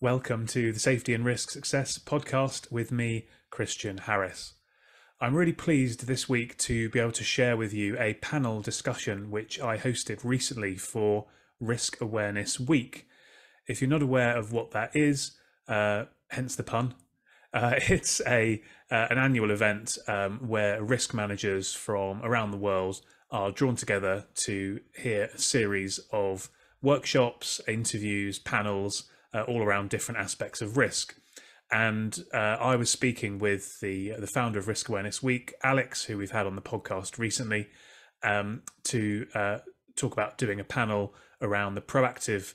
Welcome to the Safety and Risk Success podcast with me, Christian Harris. I'm really pleased this week to be able to share with you a panel discussion which I hosted recently for Risk Awareness Week. If you're not aware of what that is, hence the pun, it's an annual event where risk managers from around the world are drawn together to hear a series of workshops, interviews, panels, all around different aspects of risk. And I was speaking with the founder of Risk Awareness Week, Alex, who we've had on the podcast recently, to talk about doing a panel around the proactive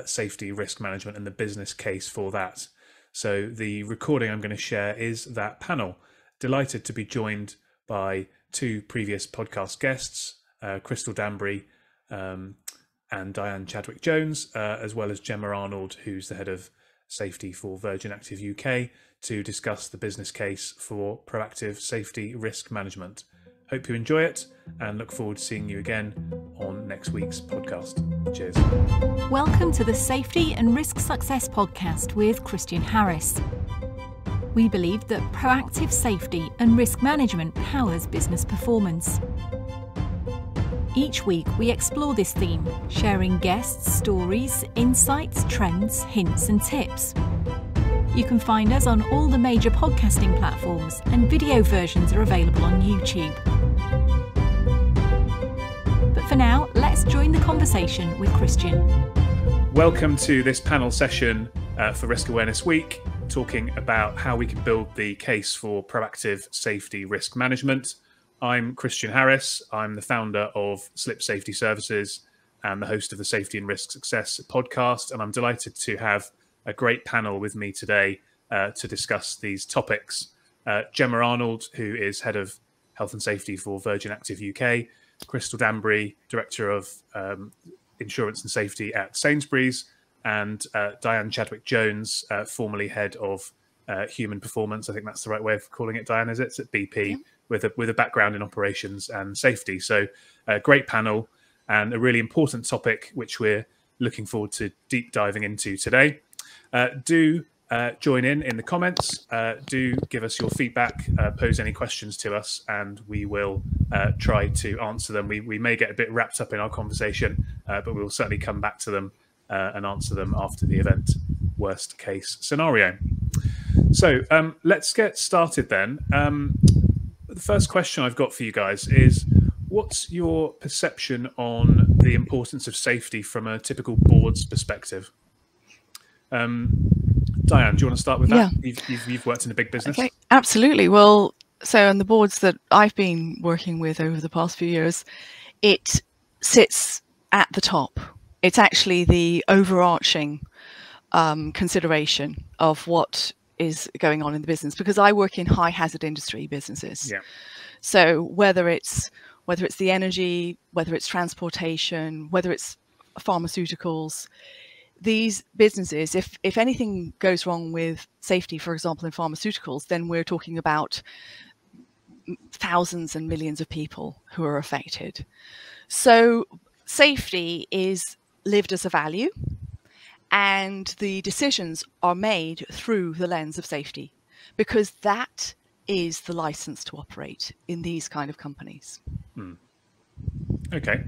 safety risk management and the business case for that. So the recording I'm going to share is that panel. Delighted to be joined by two previous podcast guests, Crystal Danbury and Diane Chadwick-Jones, as well as Gemma Arnold, who's the head of safety for Virgin Active UK, to discuss the business case for proactive safety risk management. Hope you enjoy it and look forward to seeing you again on next week's podcast. Cheers. Welcome to the Safety and Risk Success podcast with Christian Harris. We believe that proactive safety and risk management powers business performance. Each week we explore this theme, sharing guests, stories, insights, trends, hints and tips. You can find us on all the major podcasting platforms, and video versions are available on YouTube. But for now, let's join the conversation with Christian. Welcome to this panel session for Risk Awareness Week, talking about how we can build the case for proactive safety risk management. I'm Christian Harris. I'm the founder of Slip Safety Services and the host of the Safety and Risk Success podcast. And I'm delighted to have a great panel with me today to discuss these topics. Gemma Arnold, who is head of health and safety for Virgin Active UK, Crystal Danbury, director of insurance and safety at Sainsbury's, and Diane Chadwick-Jones, formerly head of human performance. I think that's the right way of calling it, Diane, is it? It's at BP. Yeah. With a background in operations and safety. So a great panel and a really important topic, which we're looking forward to deep diving into today. Do join in the comments. Do give us your feedback, pose any questions to us, and we will try to answer them. We may get a bit wrapped up in our conversation, but we'll certainly come back to them and answer them after the event, worst case scenario. So let's get started then. The first question I've got for you guys is, what's your perception on the importance of safety from a typical board's perspective? Diane, do you want to start with that? Yeah. You've worked in a big business. Okay, absolutely. Well, so on the boards that I've been working with over the past few years, it sits at the top. It's actually the overarching consideration of what is going on in the business, because I work in high hazard industry businesses. Yeah. So whether it's the energy, whether it's transportation, whether it's pharmaceuticals, these businesses, if anything goes wrong with safety, for example, in pharmaceuticals, then we're talking about thousands and millions of people who are affected. So safety is lived as a value, and the decisions are made through the lens of safety, because that is the license to operate in these kind of companies. Okay.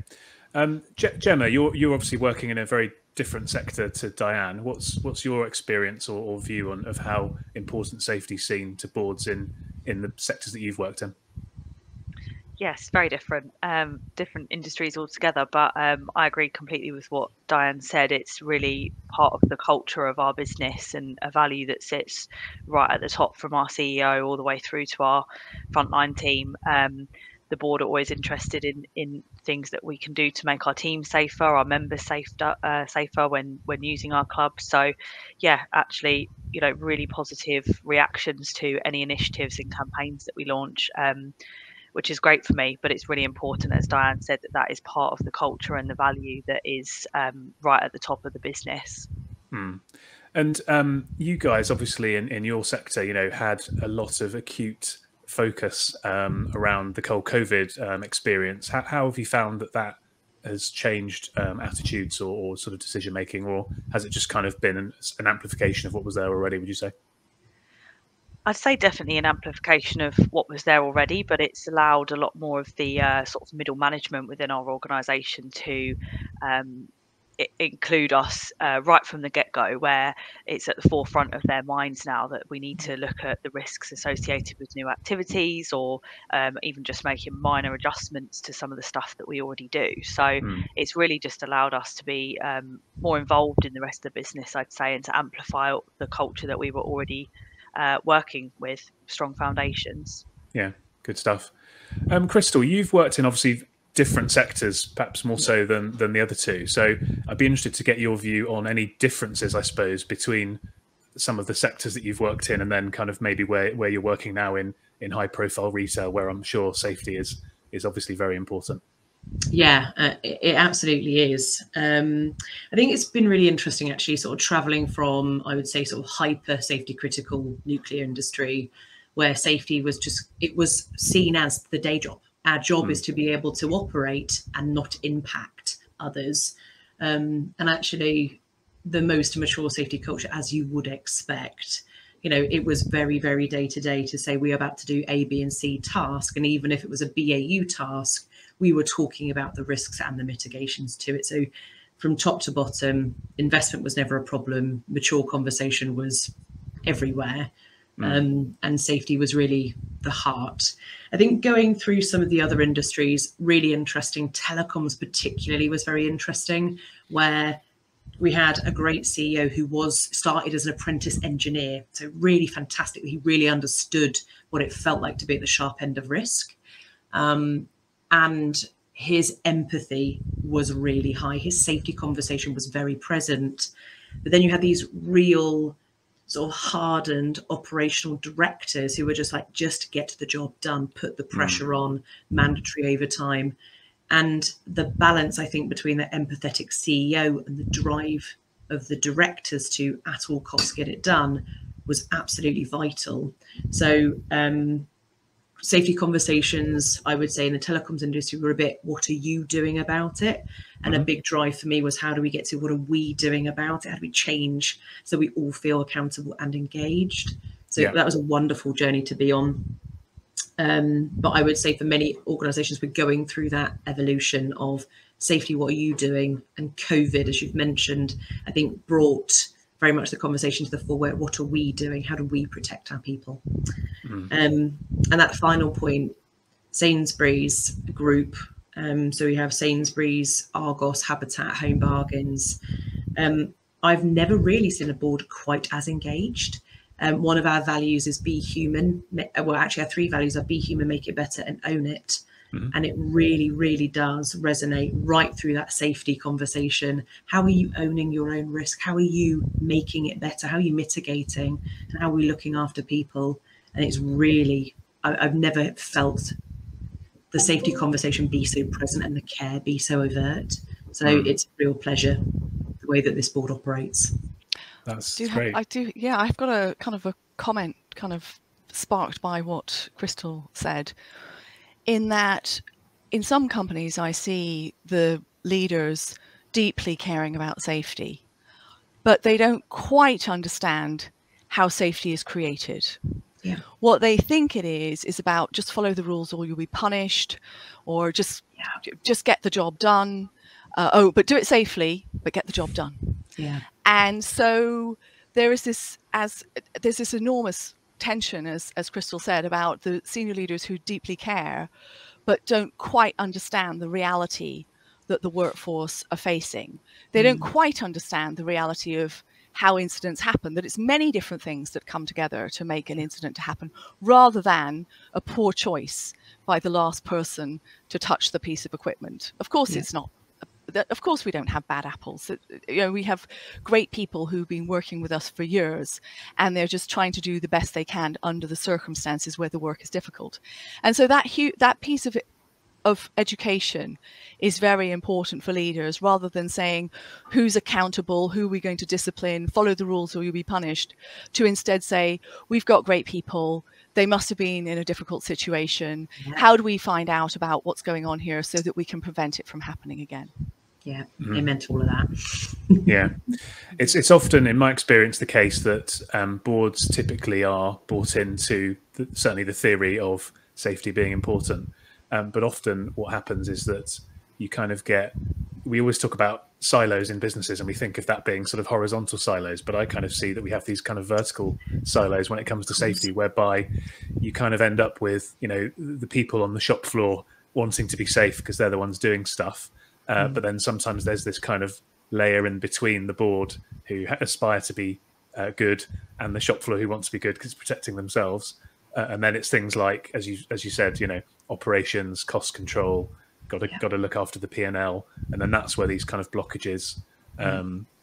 Gemma, you're obviously working in a very different sector to Diane. What's your experience or view of how important safety is seen to boards in the sectors that you've worked in? Yes, very different industries altogether, but I agree completely with what Diane said. It's really part of the culture of our business and a value that sits right at the top, from our CEO all the way through to our frontline team. The board are always interested in things that we can do to make our team safer, our members safer when using our club. So yeah, actually, really positive reactions to any initiatives and campaigns that we launch, which is great for me. But it's really important, as Diane said, that is part of the culture and the value that is right at the top of the business. And you guys, obviously, in your sector, had a lot of acute focus around the whole COVID experience. How have you found that has changed attitudes or sort of decision making, or has it just kind of been an amplification of what was there already, would you say? I'd say definitely an amplification of what was there already, but it's allowed a lot more of the sort of middle management within our organisation to include us right from the get-go, where it's at the forefront of their minds now that we need to look at the risks associated with new activities, or even just making minor adjustments to some of the stuff that we already do. So it's really just allowed us to be more involved in the rest of the business, I'd say, and to amplify the culture that we were already working with strong foundations. Yeah, good stuff. Crystal, you've worked in obviously different sectors, perhaps more so than the other two. So I'd be interested to get your view on any differences, I suppose, between some of the sectors that you've worked in and then kind of maybe where you're working now in high profile retail, where I'm sure safety is obviously very important. Yeah, it absolutely is. I think it's been really interesting, actually, sort of traveling from, I would say, sort of hyper safety critical nuclear industry, where safety was it was seen as the day job. Our job is to be able to operate and not impact others. And actually, the most mature safety culture, as you would expect, it was very, very day to day to say we're about to do A, B, and C task. And even if it was a BAU task, we were talking about the risks and the mitigations to it. So from top to bottom, investment was never a problem. Mature conversation was everywhere. And safety was really the heart. I think going through some of the other industries, really interesting. Telecoms particularly was very interesting, where we had a great CEO who started as an apprentice engineer. So really fantastic. He really understood what it felt like to be at the sharp end of risk. And his empathy was really high. His safety conversation was very present. But then you had these real sort of hardened operational directors who were just like, just get the job done, put the pressure on, mandatory overtime. And the balance, I think, between the empathetic CEO and the drive of the directors to at all costs get it done was absolutely vital. So safety conversations, I would say, in the telecoms industry were a bit, what are you doing about it? And a big drive for me was, how do we get to what are we doing about it? How do we change so we all feel accountable and engaged? So that was a wonderful journey to be on. But I would say for many organizations, we're going through that evolution of safety, what are you doing? And COVID, as you've mentioned, I think brought very much the conversation to the fore, where what are we doing? How do we protect our people? And that final point, Sainsbury's group. So we have Sainsbury's, Argos, Habitat, Home Bargains. I've never really seen a board quite as engaged. One of our values is be human. Well, actually our three values are be human, make it better, and own it. And it really, really does resonate right through that safety conversation. How are you owning your own risk? How are you making it better? How are you mitigating? And how are we looking after people? And it's really, I've never felt the safety conversation be so present and the care be so overt. So it's a real pleasure, the way that this board operates. That's great. I've got a kind of a comment kind of sparked by what Crystal said, in that in some companies I see the leaders deeply caring about safety, but they don't quite understand how safety is created. Yeah. What they think it is about just follow the rules or you'll be punished, or just get the job done. But do it safely, but get the job done. Yeah. And so there's this enormous tension, as Crystal said, about the senior leaders who deeply care, but don't quite understand the reality that the workforce are facing. They don't quite understand the reality of how incidents happen, that it's many different things that come together to make an incident to happen, rather than a poor choice by the last person to touch the piece of equipment. Of course, it's not. Of course, we don't have bad apples. We have great people who've been working with us for years, and they're just trying to do the best they can under the circumstances where the work is difficult. And so that piece of of education is very important for leaders, rather than saying who's accountable, who are we going to discipline, follow the rules or you'll be punished, to instead say, we've got great people, they must have been in a difficult situation. Yeah. How do we find out about what's going on here so that we can prevent it from happening again? Yeah, amen to all of that. Yeah, it's often, in my experience, the case that boards typically are bought into certainly the theory of safety being important, but often what happens is that you kind of we always talk about silos in businesses and we think of that being sort of horizontal silos, but I kind of see that we have these kind of vertical silos when it comes to safety, whereby you kind of end up with, you know, the people on the shop floor wanting to be safe because they're the ones doing stuff. But then sometimes there's this kind of layer in between the board who aspire to be good and the shop floor who wants to be good because it's protecting themselves. And then it's things like, as you said, you know, operations, cost control, got to look after the P&L. And then that's where these kind of blockages,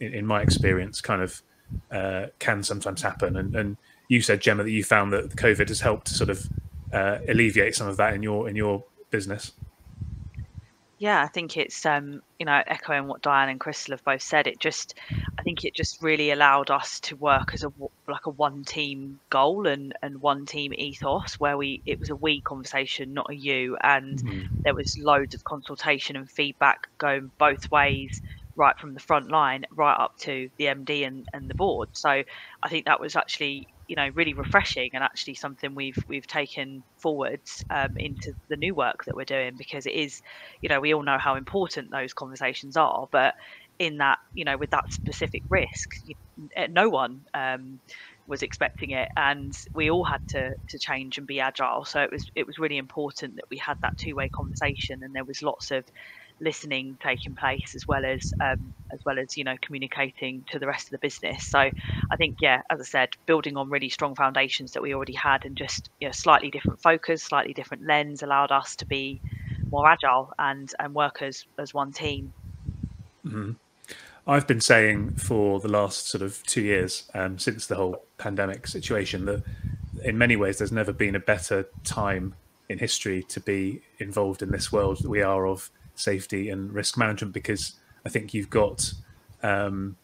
in my experience, kind of can sometimes happen. And you said, Gemma, that you found that COVID has helped to sort of alleviate some of that in your business. Yeah, I think it's, you know, echoing what Diane and Crystal have both said, I think it just really allowed us to work as a one team goal and one team ethos, where it was a we conversation, not a you. And there was loads of consultation and feedback going both ways, right from the front line, right up to the MD and the board. So I think that was actually, you know, really refreshing, and actually something we've taken forwards into the new work that we're doing, because it is, you know, we all know how important those conversations are, but in that, you know, with that specific risk, no one was expecting it, and we all had to change and be agile. So it was really important that we had that two-way conversation, and there was lots of listening taking place, as well as you know, communicating to the rest of the business. So I think, yeah, as I said, building on really strong foundations that we already had, and just, you know, slightly different focus, slightly different lens, allowed us to be more agile and work as one team. I've been saying for the last sort of 2 years, since the whole pandemic situation, that in many ways there's never been a better time in history to be involved in this world that we are of safety and risk management, because I think you've got the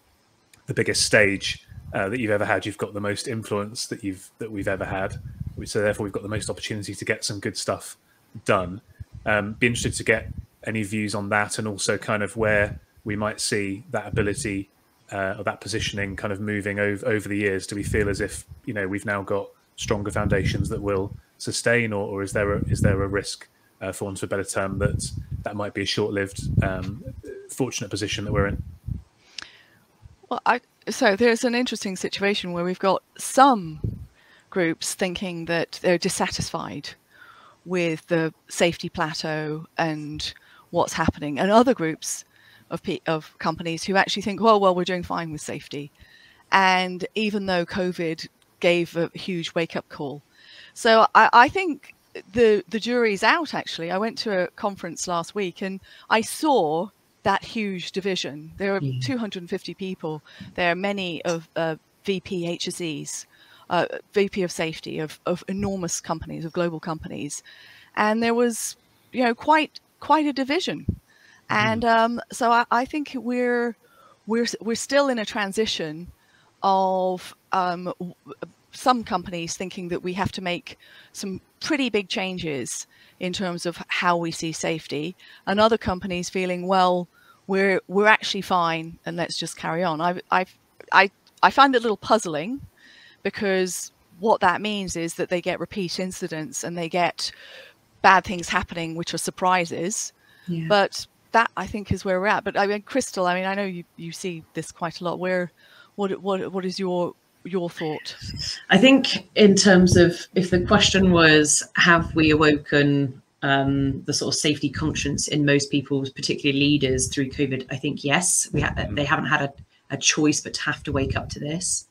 biggest stage that you've ever had. You've got the most influence that we've ever had. So therefore we've got the most opportunity to get some good stuff done. Be interested to get any views on that, and also kind of where we might see that ability or that positioning kind of moving over the years. Do we feel as if, you know, we've now got stronger foundations that will sustain, or is there a risk, for want of a better term, that might be a short-lived fortunate position that we're in? Well, so there's an interesting situation where we've got some groups thinking that they're dissatisfied with the safety plateau and what's happening, and other groups of companies who actually think, well, we're doing fine with safety. And even though COVID gave a huge wake-up call. So I think the jury's out, actually. I went to a conference last week and I saw that huge division. There are 250 people. There are many of VP HSEs, VP of safety of enormous companies, of global companies. And there was, you know, quite a division. And so I think we're still in a transition of some companies thinking that we have to make some pretty big changes in terms of how we see safety, and other companies feeling, well, we're actually fine and let's just carry on. I find it a little puzzling, because what that means is that they get repeat incidents and they get bad things happening, which are surprises. Yeah. But that, I think, is where we're at. But I mean, Crystal, I mean, I know you see this quite a lot. What is your thought? I think in terms of, if the question was, have we awoken the sort of safety conscience in most people, particularly leaders, through COVID? I think yes. They haven't had a choice but to have to wake up to this.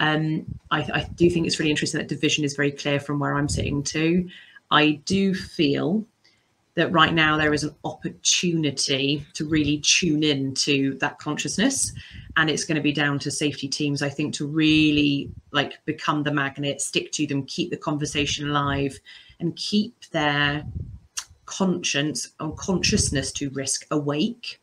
I do think it's really interesting that division is very clear from where I'm sitting too. I do feel that right now there is an opportunity to really tune in to that consciousness, and it's going to be down to safety teams, I think, to really become the magnet, stick to them, keep the conversation alive, and keep their conscience or consciousness to risk awake.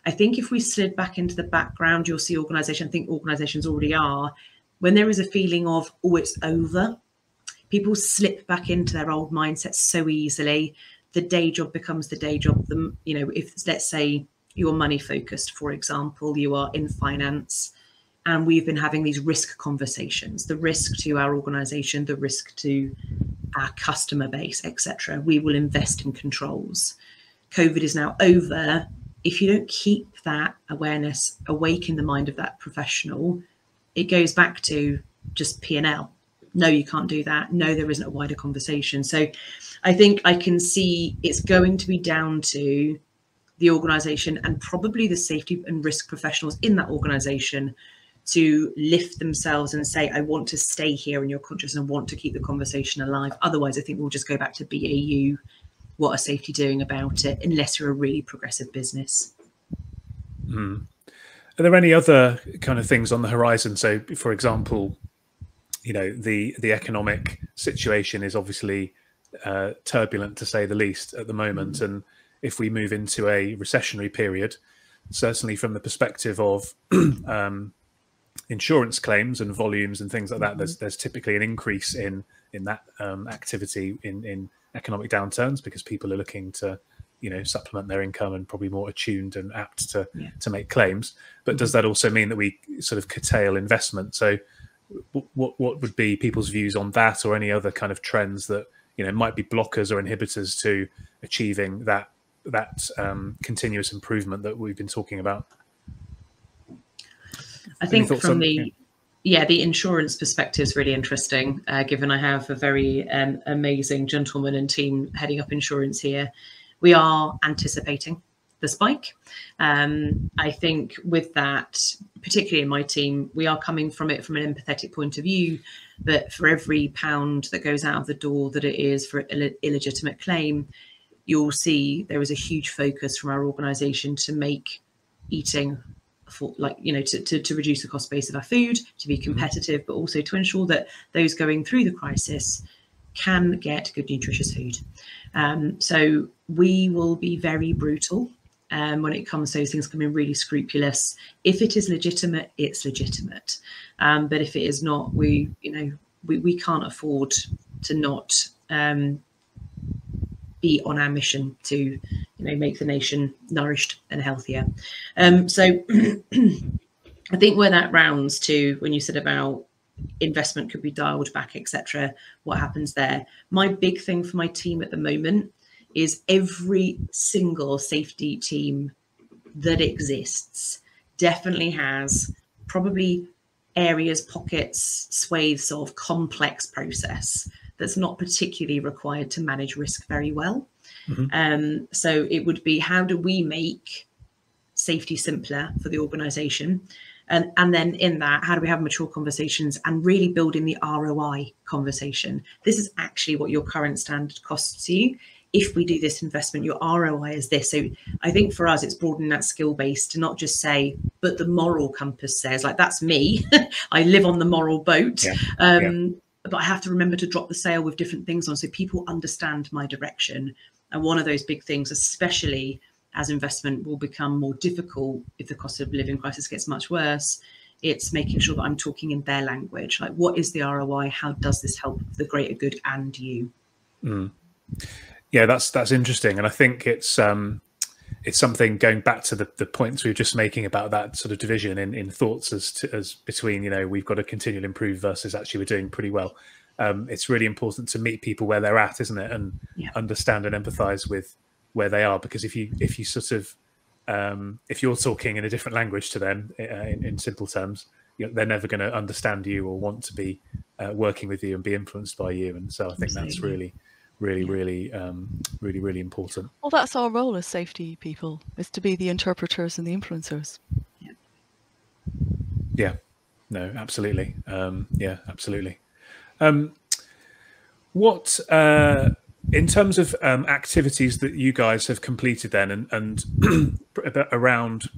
I think if we slid back into the background, you'll see organisations, I think organisations already are, when there is a feeling of, oh, it's over, people slip back into their old mindsets so easily. The day job becomes the day job. You know, if let's say you're money focused, for example, you are in finance, and we've been having these risk conversations, the risk to our organisation, the risk to our customer base, etc. We will invest in controls. COVID is now over. If you don't keep that awareness awake in the mind of that professional, it goes back to just P&L. No, you can't do that. No, there isn't a wider conversation. So I think I can see it's going to be down to the organisation and probably the safety and risk professionals in that organisation to lift themselves and say, I want to stay here in your conscious and want to keep the conversation alive. Otherwise, I think we'll just go back to BAU. What are safety doing about it, unless you're a really progressive business? Are there any other kind of things on the horizon? So, for example, you know, the economic situation is obviously turbulent, to say the least, at the moment. And if we move into a recessionary period, certainly from the perspective of insurance claims and volumes and things like that, there's typically an increase in that activity in economic downturns, because people are looking to, you know, supplement their income and probably more attuned and apt to make claims. But does that also mean that we sort of curtail investment? So what would be people's views on that, or any other kind of trends that, you know, might be blockers or inhibitors to achieving that continuous improvement that we've been talking about? I think from the insurance perspective is really interesting, given I have a very amazing gentleman and team heading up insurance here. We are anticipating the spike. I think with that, particularly in my team, we are coming from it from an empathetic point of view, that for every pound that goes out of the door that it is for an illegitimate claim, you'll see there is a huge focus from our organisation to make eating, for, like, you know, to reduce the cost base of our food, to be competitive, but also to ensure that those going through the crisis can get good nutritious food. So we will be very brutal when it comes to those things, can be really scrupulous. If it is legitimate, it's legitimate. But if it is not, we can't afford to not be on our mission to, you know, make the nation nourished and healthier. So I think where that rounds to, when you said about investment could be dialed back, etc., what happens there? My big thing for my team at the moment is every single safety team that exists definitely has probably areas, pockets, swathes of complex process that's not particularly required to manage risk very well. So it would be, how do we make safety simpler for the organisation? And then in that, how do we have mature conversations and really build in the ROI conversation? This is actually what your current standard costs you. If we do this investment, your ROI is this. So I think for us, it's broadening that skill base to not just say, but the moral compass says, like, that's me. I live on the moral boat. But I have to remember to drop the sail with different things on, so people understand my direction. And one of those big things, especially as investment will become more difficult if the cost of living crisis gets much worse, it's making sure that I'm talking in their language. Like, what is the ROI? How does this help the greater good and you? Yeah, that's interesting. And I think it's something, going back to the points we were just making about that sort of division in thoughts as between, you know, we've got to continually improve versus actually we're doing pretty well. It's really important to meet people where they're at, isn't it? And understand and empathise with where they are, because if you sort of if you're talking in a different language to them, in simple terms, you know, they're never going to understand you or want to be working with you and be influenced by you. And so I think that's really important. Well, that's our role as safety people, is to be the interpreters and the influencers. Yeah, no, absolutely. Absolutely. What in terms of activities that you guys have completed then, and around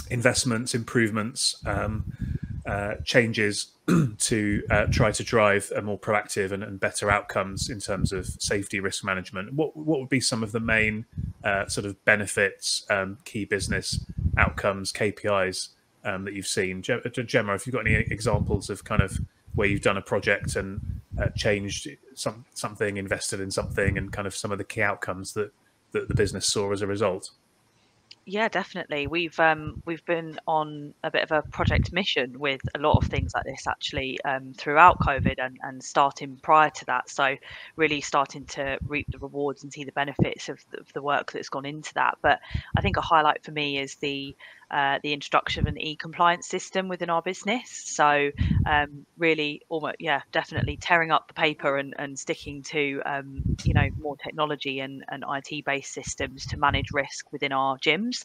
investments, improvements, changes to try to drive a more proactive and better outcomes in terms of safety risk management, what would be some of the main sort of benefits, key business outcomes, KPIs that you've seen? Gemma, have you got any examples of kind of where you've done a project and changed something, invested in something, and kind of some of the key outcomes that the business saw as a result? Yeah, definitely. We've been on a bit of a project mission with a lot of things like this actually throughout COVID and starting prior to that. So really starting to reap the rewards and see the benefits of the work that's gone into that. But I think a highlight for me is the introduction of an e-compliance system within our business. So really, almost, yeah, definitely tearing up the paper and sticking to more technology and IT based systems to manage risk within our gyms.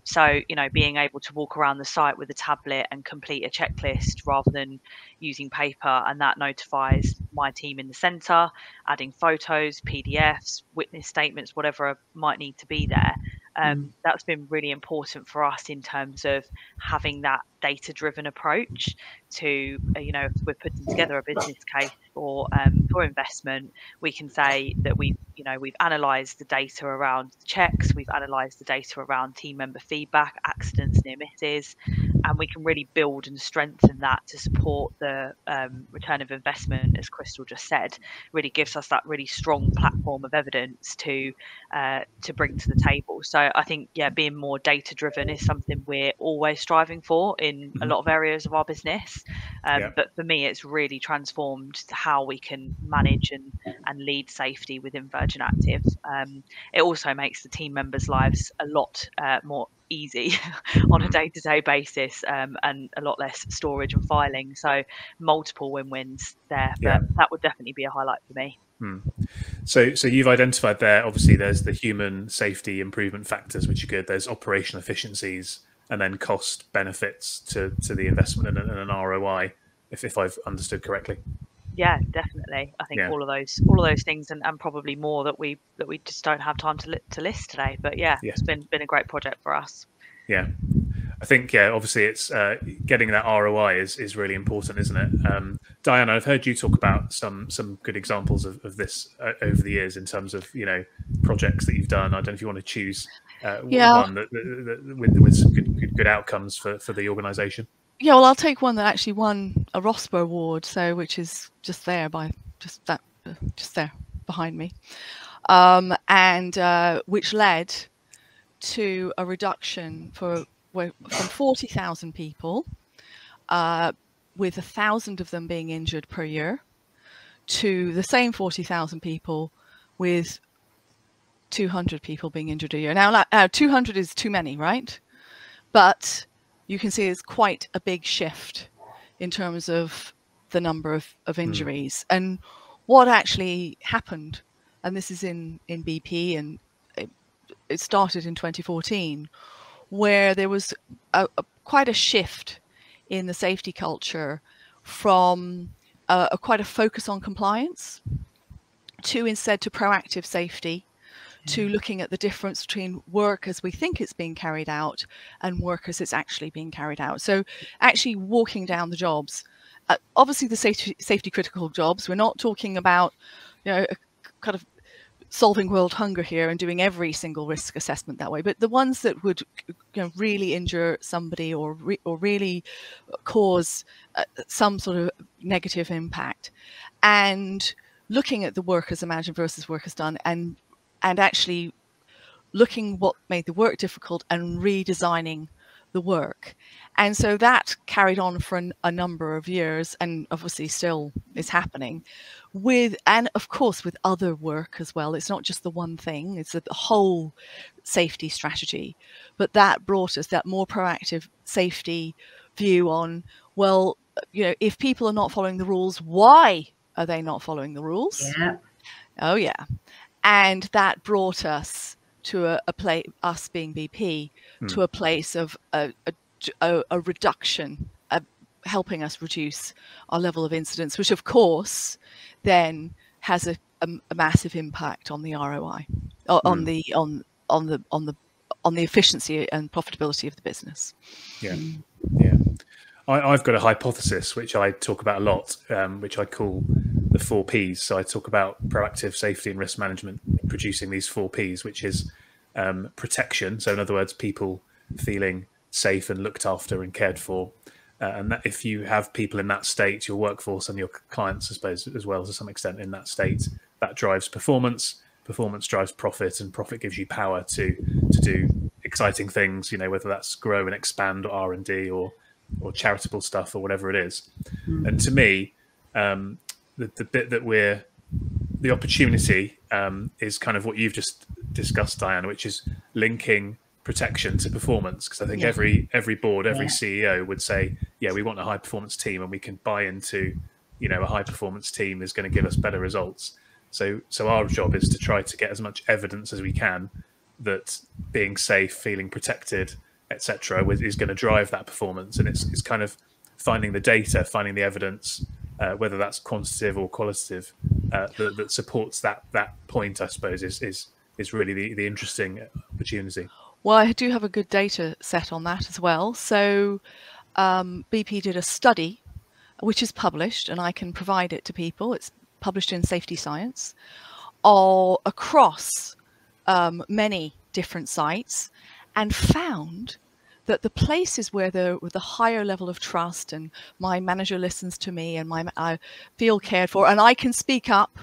So being able to walk around the site with a tablet and complete a checklist rather than using paper, and that notifies my team in the centre, adding photos, PDFs, witness statements, whatever might need to be there. That's been really important for us in terms of having that data-driven approach to, if we're putting together a business case for investment, we can say that we've analysed the data around checks, we've analysed the data around team member feedback, accidents, near misses, and we can really build and strengthen that to support the return of investment, as Crystal just said. Really gives us that really strong platform of evidence to bring to the table. So I think, being more data driven is something we're always striving for in a lot of areas of our business. But for me, it's really transformed how we can manage and lead safety within Virgin Active. It also makes the team members' lives a lot more easy on a day-to-day basis, and a lot less storage and filing. So multiple win-wins there. But that would definitely be a highlight for me. So you've identified there, obviously there's the human safety improvement factors, which are good. There's operational efficiencies, and then cost benefits to the investment and an ROI, if I've understood correctly. Yeah, definitely. I think all of those things and probably more that we just don't have time to list today. But it's been a great project for us. Yeah, I think obviously it's getting that ROI is really important, isn't it? Diane, I've heard you talk about some good examples of this over the years in terms of projects that you've done. I don't know if you want to choose one that with some good outcomes for the organisation. Yeah, well, I'll take one that actually won a ROSPA award, which is just there behind me, and which led to a reduction from 40,000 people, with 1,000 of them being injured per year, to the same 40,000 people with 200 people being injured a year. Now 200 is too many, right? But you can see it's quite a big shift in terms of the number of injuries. And what actually happened, and this is in BP, and it started in 2014, where there was quite a shift in the safety culture from quite a focus on compliance to instead to proactive safety, to looking at the difference between work as we think it's being carried out and work as it's actually being carried out. So actually walking down the jobs, obviously the safety critical jobs, we're not talking about kind of solving world hunger here and doing every single risk assessment that way, but the ones that would really injure somebody or really cause some sort of negative impact, and looking at the work as imagined versus work as done, and actually looking what made the work difficult and redesigning the work. And so that carried on for a number of years, and obviously still is happening and of course with other work as well. It's not just the one thing, it's the whole safety strategy. But that brought us that more proactive safety view on, well, if people are not following the rules, why are they not following the rules? Yeah. Oh yeah. And that brought us to a place, us being BP, to a place of a reduction, helping us reduce our level of incidents, which of course then has a massive impact on the ROI, on the efficiency and profitability of the business. Yeah, yeah. I've got a hypothesis which I talk about a lot, which I call the 4 Ps. So I talk about proactive safety and risk management producing these 4 Ps, which is protection. So in other words, people feeling safe and looked after and cared for. And that if you have people in that state, your workforce and your clients, I suppose, as well to some extent in that state, that drives performance. Performance drives profit, and profit gives you power to do exciting things, you know, whether that's grow and expand or R&D or charitable stuff or whatever it is. And to me, the bit that the opportunity is kind of what you've just discussed, Diane, which is linking protection to performance. Because I think every board, every CEO would say, yeah, we want a high performance team, and we can buy into, you know, a high performance team is going to give us better results. So our job is to try to get as much evidence as we can that being safe, feeling protected, etc., is going to drive that performance. And it's kind of finding the data, finding the evidence, whether that's quantitative or qualitative, that supports that point, I suppose, is really the interesting opportunity. Well, I do have a good data set on that as well. So BP did a study, which is published, and I can provide it to people. It's published in Safety Science, all across many different sites, and found that the places where with a higher level of trust, and my manager listens to me, and I feel cared for, and I can speak up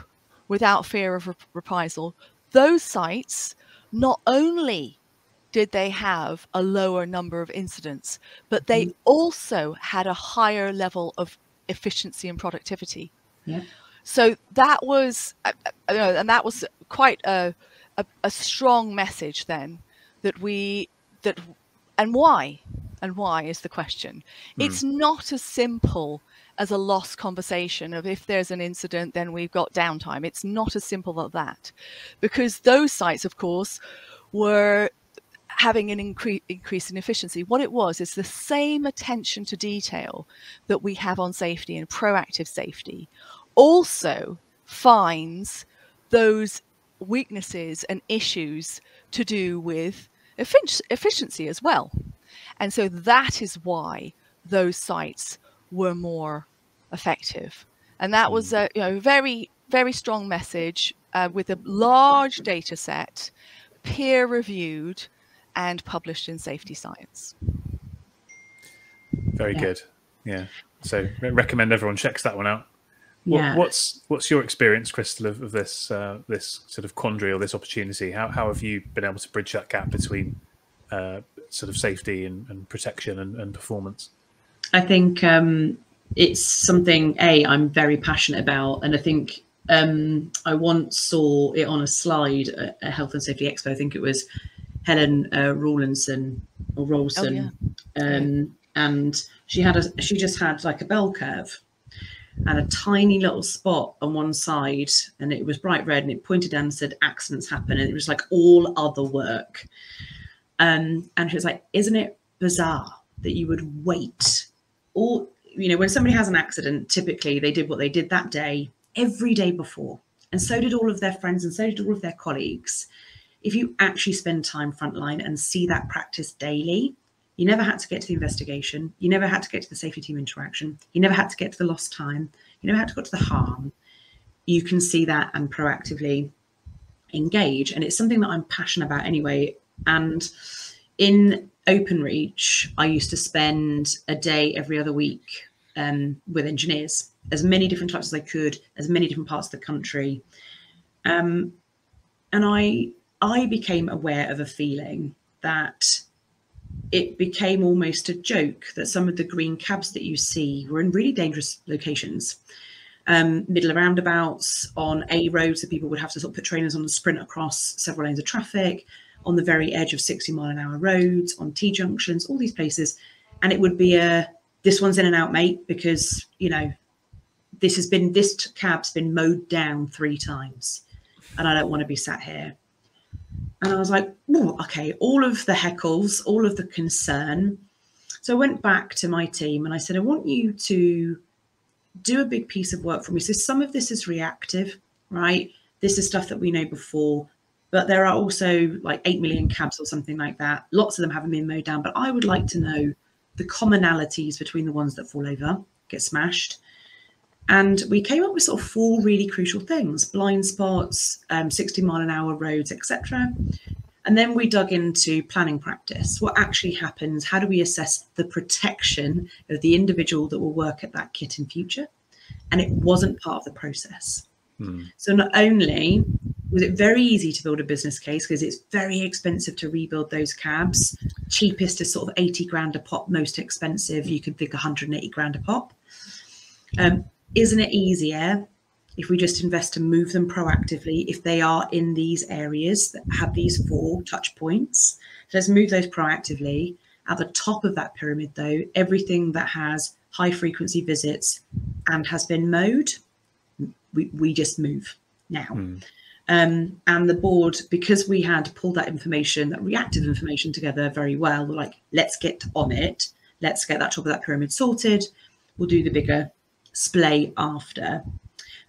without fear of reprisal, those sites, not only did they have a lower number of incidents, but they also had a higher level of efficiency and productivity. Yeah. So that was, and that was quite a strong message then, and why is the question. It's not as simple as a lost conversation of if there's an incident, then we've got downtime. It's not as simple as that, because those sites, of course, were having an increase in efficiency. What it was is the same attention to detail that we have on safety and proactive safety also finds those weaknesses and issues to do with efficiency as well. And so that is why those sites were more effective. And that was a very, very strong message with a large data set, peer reviewed and published in Safety Science. Very good. Yeah. So recommend everyone checks that one out. What's your experience, Crystal, of this this sort of quandary or this opportunity? How have you been able to bridge that gap between sort of safety and protection and performance? I think it's something I'm very passionate about, and I think I once saw it on a slide at a Health and Safety Expo. I think it was Helen Rawlinson or Rolson, and she just had like a bell curve and a tiny little spot on one side, and it was bright red, and it pointed down and said accidents happen, and it was like all other work. And she was like, isn't it bizarre that you would wait, or when somebody has an accident, typically they did what they did that day every day before, and so did all of their friends, and so did all of their colleagues. If you actually spend time frontline and see that practice daily, you never had to get to the investigation. You never had to get to the safety team interaction. You never had to get to the lost time. You never had to go to the harm. You can see that and proactively engage. And it's something that I'm passionate about anyway. And in Openreach, I used to spend a day every other week with engineers, as many different types as I could, as many different parts of the country. And I became aware of a feeling that it became almost a joke that some of the green cabs that you see were in really dangerous locations, middle of roundabouts, on A roads that people would have to sort of put trainers on and sprint across several lanes of traffic, on the very edge of 60-mile-an-hour roads, on T-junctions, all these places. And it would be this one's in and out, mate, because, this cab's been mowed down 3 times and I don't want to be sat here. And I was like, oh, okay, all of the heckles, all of the concern. So I went back to my team and I said, I want you to do a big piece of work for me. So some of this is reactive, right? This is stuff that we know before, but there are also like 8 million cabs or something like that. Lots of them haven't been mowed down, but I would like to know the commonalities between the ones that fall over, get smashed. And we came up with sort of 4 really crucial things: blind spots, 60-mile-an-hour roads, etc. And then we dug into planning practice. What actually happens? How do we assess the protection of the individual that will work at that kit in future? And it wasn't part of the process. So not only was it very easy to build a business case, because it's very expensive to rebuild those cabs. Cheapest is sort of 80 grand a pop, most expensive, you could think 180 grand a pop. Isn't it easier if we just invest and move them proactively if they are in these areas that have these 4 touch points? So let's move those proactively. At the top of that pyramid, though, everything that has high frequency visits and has been mowed, we just move now. And the board, because we had pulled that information, that reactive information together very well, we're like, let's get on it. Let's get that top of that pyramid sorted. We'll do the bigger splay after.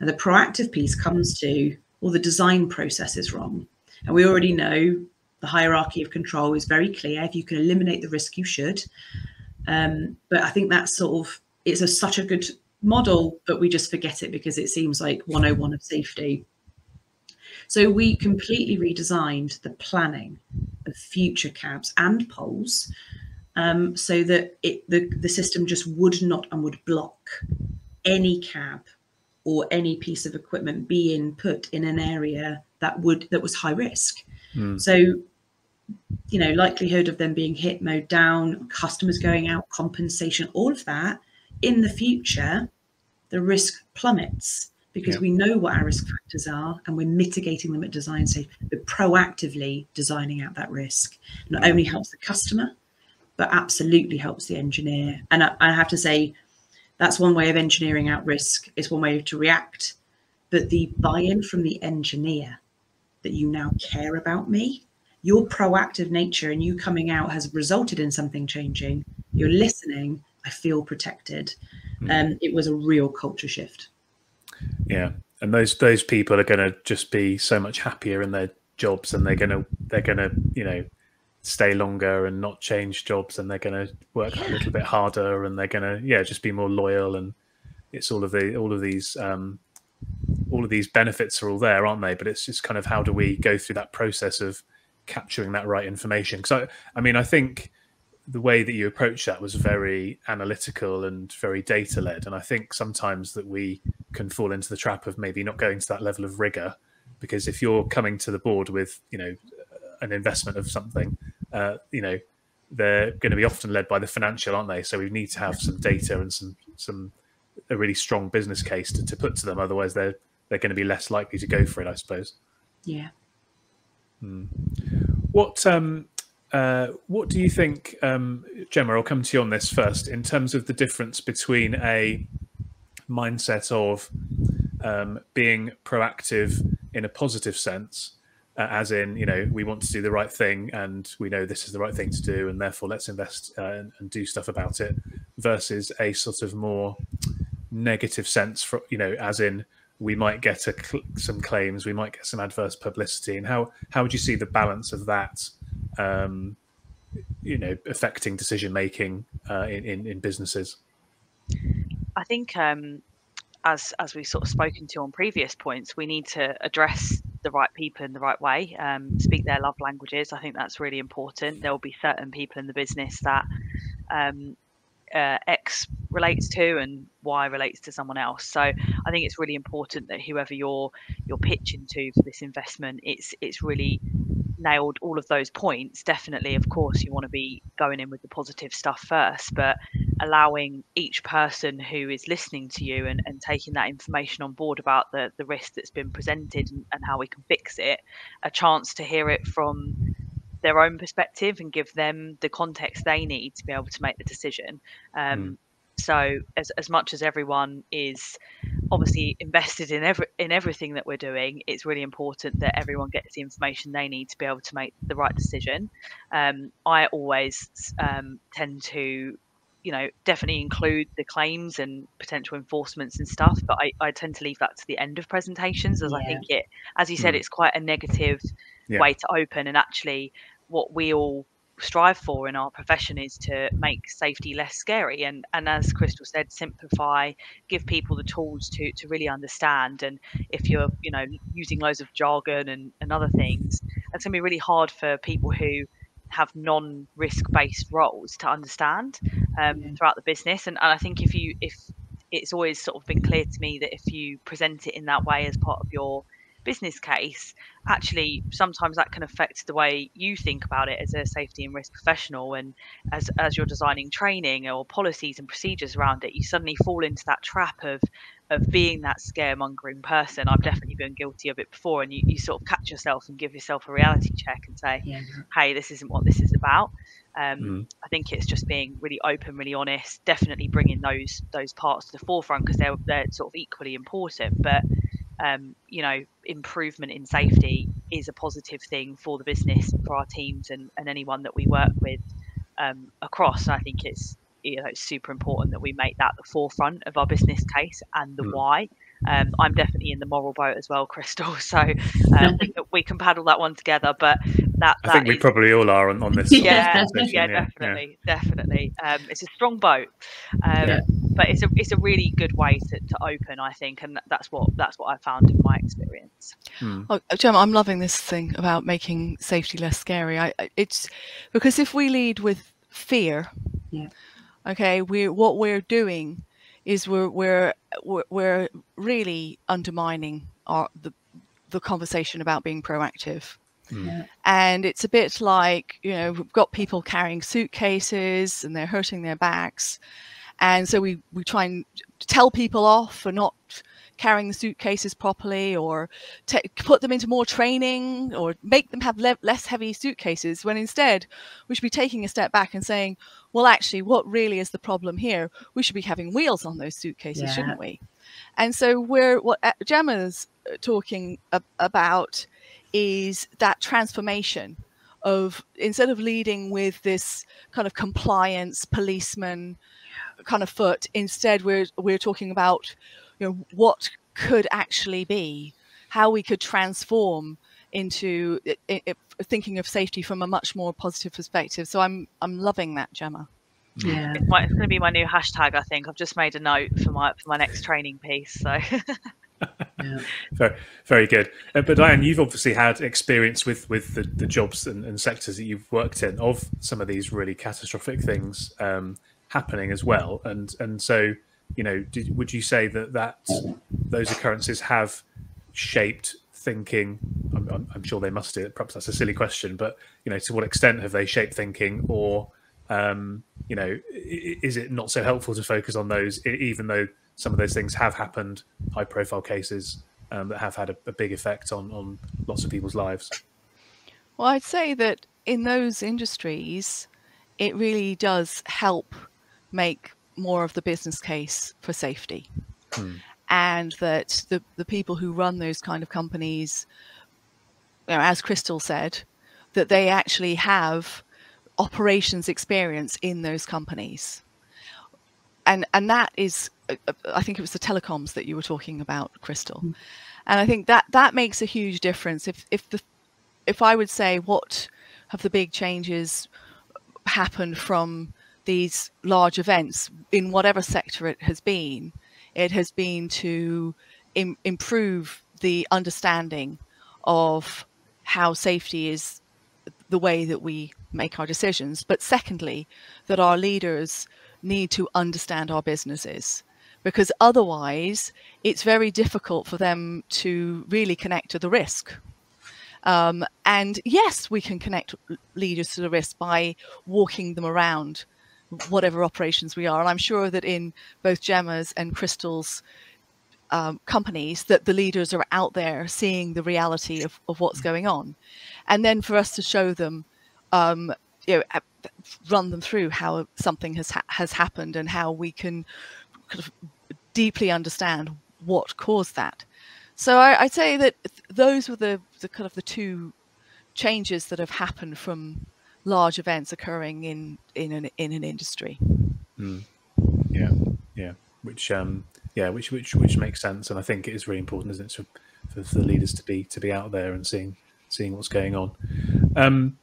And the proactive piece comes to, well, the design process is wrong. And we already know the hierarchy of control is very clear. If you can eliminate the risk, you should. But I think that's sort of, it's such a good model, but we just forget it because it seems like 101 of safety. So we completely redesigned the planning of future cabs and poles, so that the system just would not and would block any cab or any piece of equipment being put in an area that was high risk. So, you know, likelihood of them being hit, mowed down, customers going out, compensation, all of that, in the future, the risk plummets because we know what our risk factors are and we're mitigating them at design stage. We're proactively designing out that risk. Not only helps the customer, but absolutely helps the engineer. And I have to say, that's one way of engineering out risk. It's one way to react. But the buy-in from the engineer, that you now care about me, your proactive nature and you coming out has resulted in something changing. You're listening. I feel protected. It was a real culture shift. Yeah, and those people are going to just be so much happier in their jobs, and they're going to you know, stay longer and not change jobs, and they're going to work a little bit harder, and they're going to just be more loyal. And it's all of these benefits are all there, aren't they? But it's just kind of, how do we go through that process of capturing that right information? Because I mean, I think the way that you approach that was very analytical and very data led. And I think sometimes that we can fall into the trap of maybe not going to that level of rigor, because if you're coming to the board with, you know, an investment of something, you know, they're going to be often led by the financial, aren't they? So we need to have some data and a really strong business case to put to them. Otherwise they're going to be less likely to go for it, I suppose. Yeah. What do you think, Gemma, I'll come to you on this first, in terms of the difference between a mindset of being proactive in a positive sense, as in, you know, we want to do the right thing and we know this is the right thing to do and therefore let's invest and do stuff about it, versus a sort of more negative sense, for, you know, as in we might get some claims, we might get some adverse publicity, and how would you see the balance of that, you know, affecting decision making in businesses? I think as we've sort of spoken to on previous points, we need to address the right people in the right way, speak their love languages. I think that's really important. There will be certain people in the business that X relates to and Y relates to someone else. So I think it's really important that whoever you're pitching to for this investment, it's really nailed all of those points. Definitely, of course, you want to be going in with the positive stuff first, but allowing each person who is listening to you and taking that information on board about the risk that's been presented and how we can fix it, a chance to hear it from their own perspective and give them the context they need to be able to make the decision. So as much as everyone is obviously invested in everything that we're doing, it's really important that everyone gets the information they need to be able to make the right decision. I always tend to, you know, definitely include the claims and potential enforcements and stuff, but I tend to leave that to the end of presentations, as I think it, as you said, it's quite a negative way to open. And actually what we all strive for in our profession is to make safety less scary, and as Crystal said, simplify, give people the tools to really understand. And if you're, you know, using loads of jargon and other things, it's going to be really hard for people who have non-risk based roles to understand throughout the business. And I think if it's always sort of been clear to me that if you present it in that way as part of your business case, actually sometimes that can affect the way you think about it as a safety and risk professional. And as you're designing training or policies and procedures around it, you suddenly fall into that trap of being that scaremongering person. I've definitely been guilty of it before, and you sort of catch yourself and give yourself a reality check and say, hey, this isn't what this is about. I think it's just being really open, really honest, definitely bringing those parts to the forefront, because they're sort of equally important. But you know, improvement in safety is a positive thing for the business, for our teams, and anyone that we work with across. And I think it's, you know, it's super important that we make that the forefront of our business case and the why. I'm definitely in the moral boat as well, Crystal. So I think that we can paddle that one together. But I think we probably all are on this. Definitely. It's a strong boat, but it's a really good way to open, I think, and that's what I found in my experience. Oh, Gemma, I'm loving this thing about making safety less scary. It's because if we lead with fear, okay, what we're doing is we're really undermining the conversation about being proactive. And it's a bit like, you know, we've got people carrying suitcases and they're hurting their backs, and so we try and tell people off for not carrying the suitcases properly, or put them into more training, or make them have less heavy suitcases, when instead we should be taking a step back and saying, well, actually, what really is the problem here? We should be having wheels on those suitcases, shouldn't we? And so what Gemma's talking about is that transformation of, instead of leading with this kind of compliance policeman kind of foot, instead we're talking about, you know, what could actually be, how we could transform into thinking of safety from a much more positive perspective. So I'm loving that, Gemma. Yeah, it's going to be my new hashtag. I think I've just made a note for my next training piece. So. Very, very good. But Diane, you've obviously had experience with the jobs and sectors that you've worked in of some of these really catastrophic things happening as well. And so, you know, would you say that those occurrences have shaped thinking? I'm sure they must do. Perhaps that's a silly question, but, you know, to what extent have they shaped thinking, or you know, is it not so helpful to focus on those, even though some of those things have happened, high-profile cases that have had a big effect on lots of people's lives? Well, I'd say that in those industries, it really does help make more of the business case for safety. And that the people who run those kind of companies, you know, as Crystal said, that they actually have operations experience in those companies. And that is, I think it was the telecoms that you were talking about, Crystal. And I think that makes a huge difference. If I would say, what have the big changes happened from these large events in whatever sector it has been to improve the understanding of how safety is the way that we make our decisions. But secondly, that our leaders need to understand our businesses, because otherwise it's very difficult for them to really connect to the risk. And yes, we can connect leaders to the risk by walking them around whatever operations we are. And I'm sure that in both Gemma's and Crystal's companies, that the leaders are out there seeing the reality of what's going on. And then for us to show them, you know, run them through how something has happened and how we can kind of deeply understand what caused that. So I'd say that those were the kind of the two changes that have happened from large events occurring in an industry. Which makes sense, and I think it is really important, isn't it, for the leaders to be out there and seeing what's going on.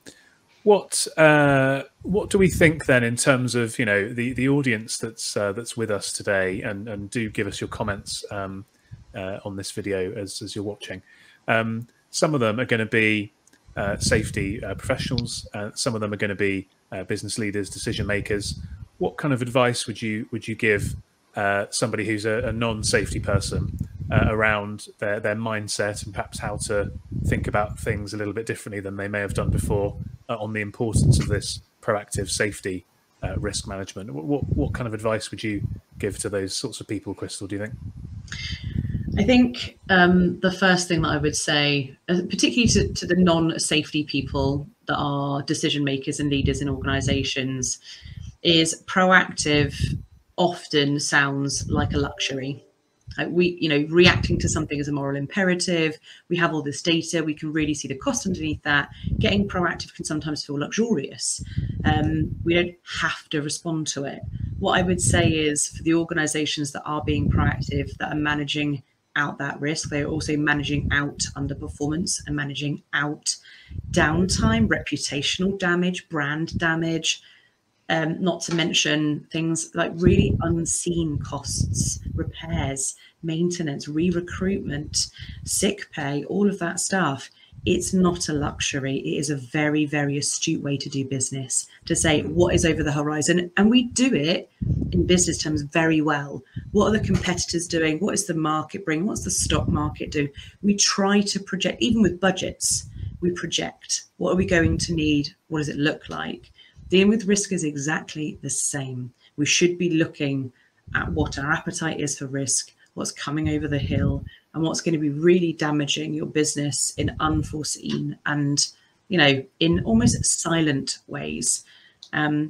What do we think then in terms of the audience that's with us today, and do give us your comments on this video as you're watching. Some of them are going to be safety professionals. Some of them are going to be business leaders, decision makers. What kind of advice would you give somebody who's a non-safety person around their mindset, and perhaps how to think about things a little bit differently than they may have done before, on the importance of this proactive safety risk management? What kind of advice would you give to those sorts of people, Crystal, do you think? I think the first thing that I would say, particularly to the non-safety people that are decision makers and leaders in organizations, is proactive often sounds like a luxury. Reacting to something as a moral imperative. We have all this data, we can really see the cost underneath that. Getting proactive can sometimes feel luxurious. We don't have to respond to it. What I would say is, for the organizations that are being proactive, that are managing out that risk, they're also managing out underperformance and managing out downtime, reputational damage, brand damage, not to mention things like really unseen costs, repairs, maintenance, re-recruitment, sick pay, all of that stuff. It's not a luxury. It is a very, very astute way to do business, to say what is over the horizon. And we do it in business terms very well. What are the competitors doing? What is the market bringing? What's the stock market doing? We try to project, even with budgets, we project. What are we going to need? What does it look like? Dealing with risk is exactly the same. We should be looking at what our appetite is for risk, what's coming over the hill, and what's going to be really damaging your business in unforeseen and, in almost silent ways.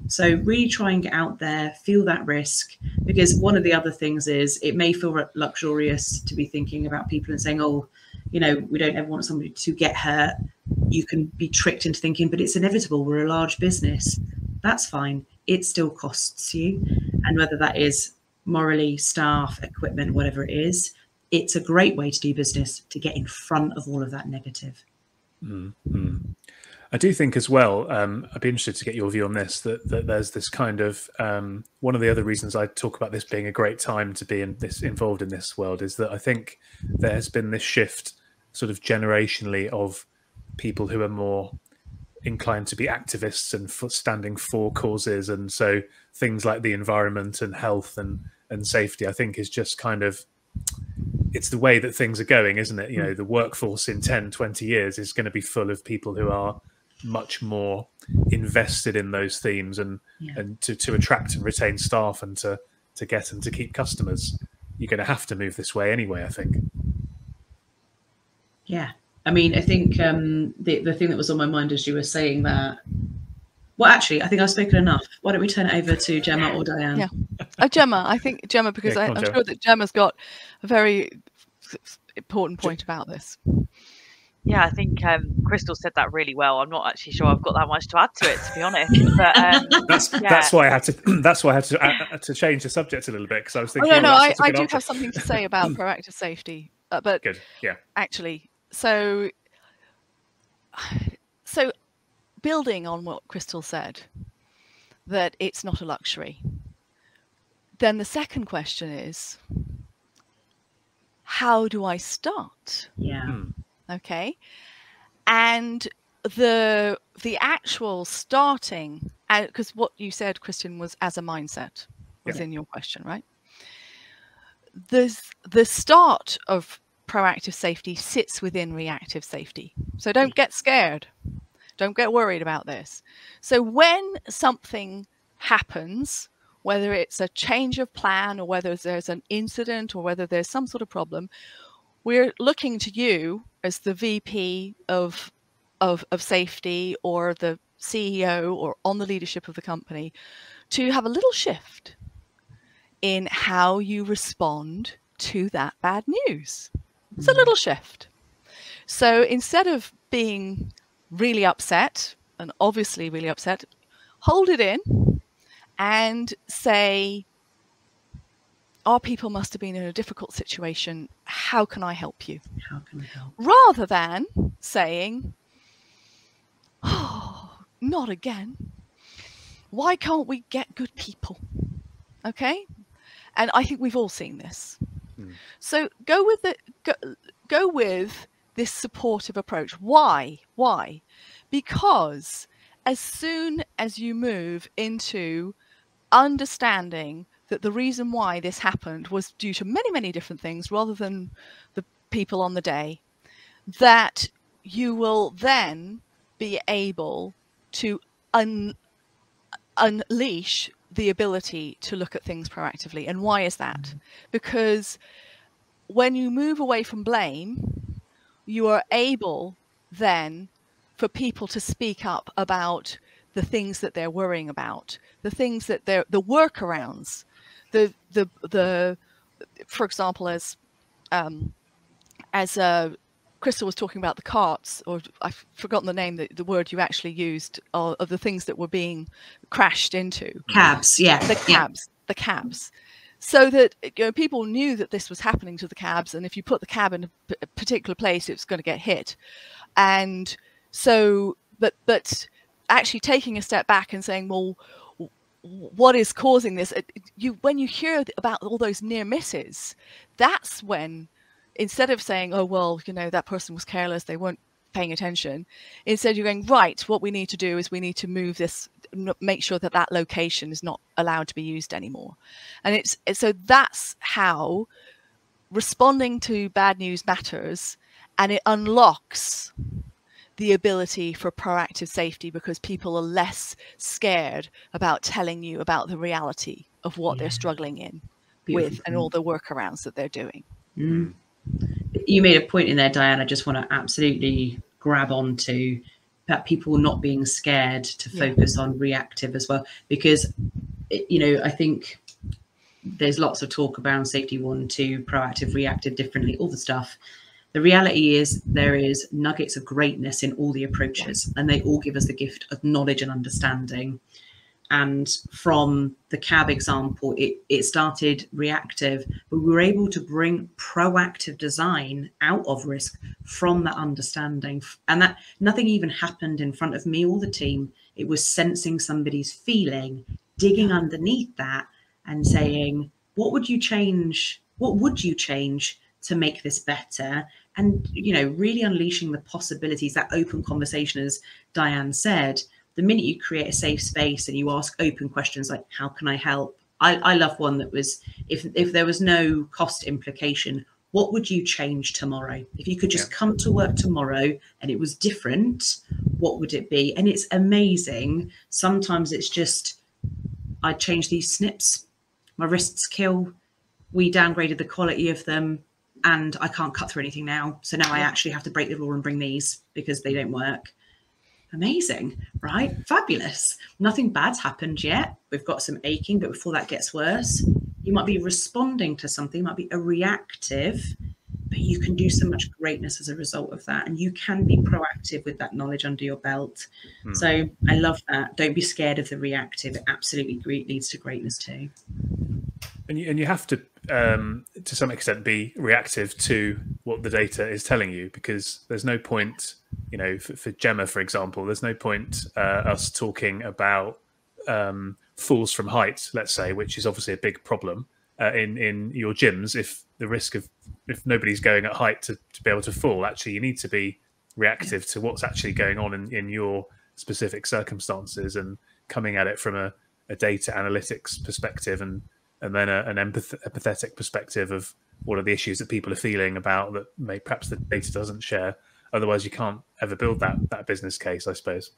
So really try and get out there, feel that risk, because one of the other things is it may feel luxurious to be thinking about people and saying, oh, we don't ever want somebody to get hurt. You can be tricked into thinking, but it's inevitable. We're a large business. That's fine. It still costs you. And whether that is morally, staff, equipment, whatever it is, it's a great way to do business, to get in front of all of that negative. Mm-hmm. I do think as well, I'd be interested to get your view on this, that there's this kind of, one of the other reasons I talk about this being a great time to be involved in this world is that I think there has been this shift sort of generationally of people who are more inclined to be activists and standing for causes. And so things like the environment and health and safety, I think, is just kind of, it's the way that things are going, isn't it? The workforce in 10, 20 years is going to be full of people who are much more invested in those themes, and to attract and retain staff and to get and to keep customers, you're going to have to move this way anyway, I think. Yeah. I mean, I think the thing that was on my mind as you were saying that, well, actually, I think I've spoken enough. Why don't we turn it over to Gemma or Diane? Yeah. Gemma, I think Gemma, because I'm sure that Gemma's got a very important point about this. Yeah, I think Crystal said that really well. I'm not actually sure I've got that much to add to it, to be honest. But that's why I had to. That's why I had to change the subject a little bit, because I was thinking. I do have something to say about proactive safety, but good. Yeah. Actually, so building on what Crystal said, that it's not a luxury. Then the second question is, how do I start? Yeah. Okay. And the actual starting, because what you said, Christian, was as a mindset was in your question, right? The start of proactive safety sits within reactive safety. So don't get scared. Don't get worried about this. So when something happens, whether it's a change of plan or whether there's an incident or whether there's some sort of problem, we're looking to you as the VP of safety or the CEO or on the leadership of the company to have a little shift in how you respond to that bad news. It's a little shift. So instead of being really upset, and obviously really upset, hold it in and say, our people must have been in a difficult situation. How can I help you? How can I help? Rather than saying, oh not again. Why can't we get good people? Okay. And I think we've all seen this. So go with this supportive approach. Why? Because as soon as you move into understanding that the reason why this happened was due to many, many different things rather than the people on the day, that you will then be able to unleash the ability to look at things proactively. And why is that? Because when you move away from blame, you are able then for people to speak up about the things that they're worrying about, the things that they're, the workarounds, for example, as Crystal was talking about the carts, or I've forgotten the name, the word you actually used, of the things that were being crashed into. Cabs, yeah. The cabs. So that, you know, people knew that this was happening to the cabs, and if you put the cab in a particular place, it's going to get hit. And so, but actually taking a step back and saying, well, what is causing this? When you hear about all those near misses, that's when, instead of saying, oh, well, you know, that person was careless, they weren't paying attention, instead you're going, right, what we need to do is we need to move this, make sure that that location is not allowed to be used anymore. And so that's how responding to bad news matters, and it unlocks the ability for proactive safety, because people are less scared about telling you about the reality of what they're struggling with and all the workarounds that they're doing. You made a point in there, Diane, I just want to absolutely grab onto, that people not being scared to focus on reactive as well, because, you know, I think there's lots of talk about safety 1, 2, proactive, reactive, differently, all the stuff. The reality is there is nuggets of greatness in all the approaches, and they all give us the gift of knowledge and understanding. And from the cab example, it started reactive, but we were able to bring proactive design out of risk from that understanding. And that nothing even happened in front of me or the team. It was sensing somebody's feeling, digging underneath that and saying, what would you change? What would you change to make this better? And, you know, really unleashing the possibilities, that open conversation, as Diane said. The minute you create a safe space and you ask open questions like, how can I help? I love one that was, if there was no cost implication, what would you change tomorrow? If you could just come to work tomorrow and it was different, what would it be? And it's amazing. Sometimes it's just, I change these snips, my wrists kill, we downgraded the quality of them, and I can't cut through anything now. So now I actually have to break the rule and bring these because they don't work. Amazing, right? Fabulous. Nothing bad's happened yet. We've got some aching, but before that gets worse, you might be responding to something, might be a reactive, but you can do so much greatness as a result of that. And you can be proactive with that knowledge under your belt. So I love that. Don't be scared of the reactive. It absolutely leads to greatness too. And you have to some extent, be reactive to what the data is telling you, because there's no point, you know, for Gemma, for example, there's no point us talking about falls from height, let's say, which is obviously a big problem in your gyms. If the risk of, if nobody's going at height to be able to fall, actually, you need to be reactive to what's actually going on in your specific circumstances, and coming at it from a data analytics perspective, and then an empathetic perspective of what are the issues that people are feeling about that perhaps the data doesn't share. Otherwise, you can't ever build that business case, I suppose.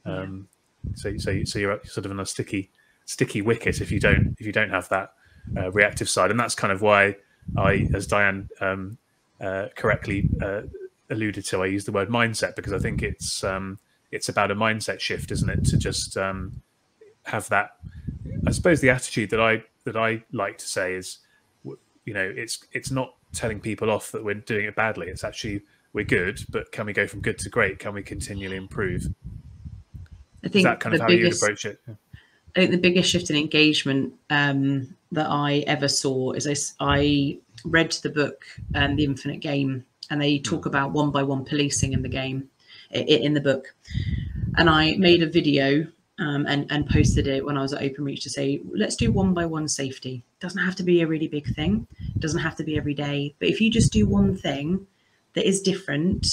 So you're sort of on a sticky wicket if you don't have that reactive side, and that's kind of why as Diane correctly alluded to, I use the word mindset, because I think it's about a mindset shift, isn't it? To just have that, I suppose, the attitude that I like to say is, you know, it's not telling people off that we're doing it badly. It's actually, we're good, but can we go from good to great? Can we continually improve? I think is that kind of how you'd approach it? I think the biggest shift in engagement that I ever saw is I read the book The Infinite Game, and they talk about one-by-one policing in the game, in the book. And I made a video and posted it when I was at Openreach to say, let's do 1 by 1 safety. It doesn't have to be a really big thing. It doesn't have to be every day. But if you just do one thing that is different,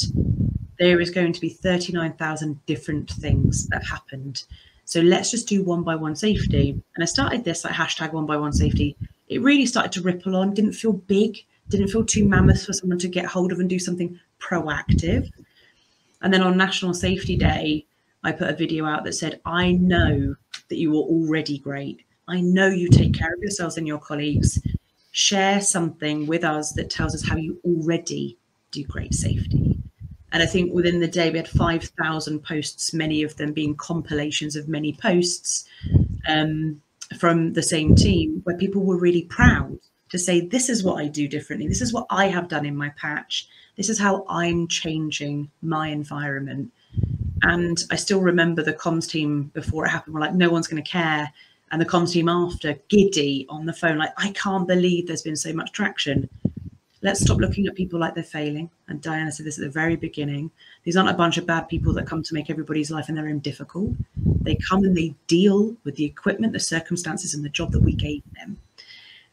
there is going to be 39,000 different things that happened. So let's just do 1 by 1 safety. And I started this like hashtag 1 by 1 safety. It really started to ripple on, didn't feel big, didn't feel too mammoth for someone to get hold of and do something proactive. And then on National Safety Day, I put a video out that said, I know that you are already great. I know you take care of yourselves and your colleagues. Share something with us that tells us how you already do great safety. And I think within the day, we had 5,000 posts, many of them being compilations of many posts from the same team, where people were really proud to say, this is what I do differently. This is what I have done in my patch. This is how I'm changing my environment. And I still remember the comms team before it happened were like, no one's going to care. And the comms team after, giddy on the phone, like, I can't believe there's been so much traction. Let's stop looking at people like they're failing. And Diana said this at the very beginning. These aren't a bunch of bad people that come to make everybody's life and their own difficult. They come and they deal with the equipment, the circumstances, and the job that we gave them.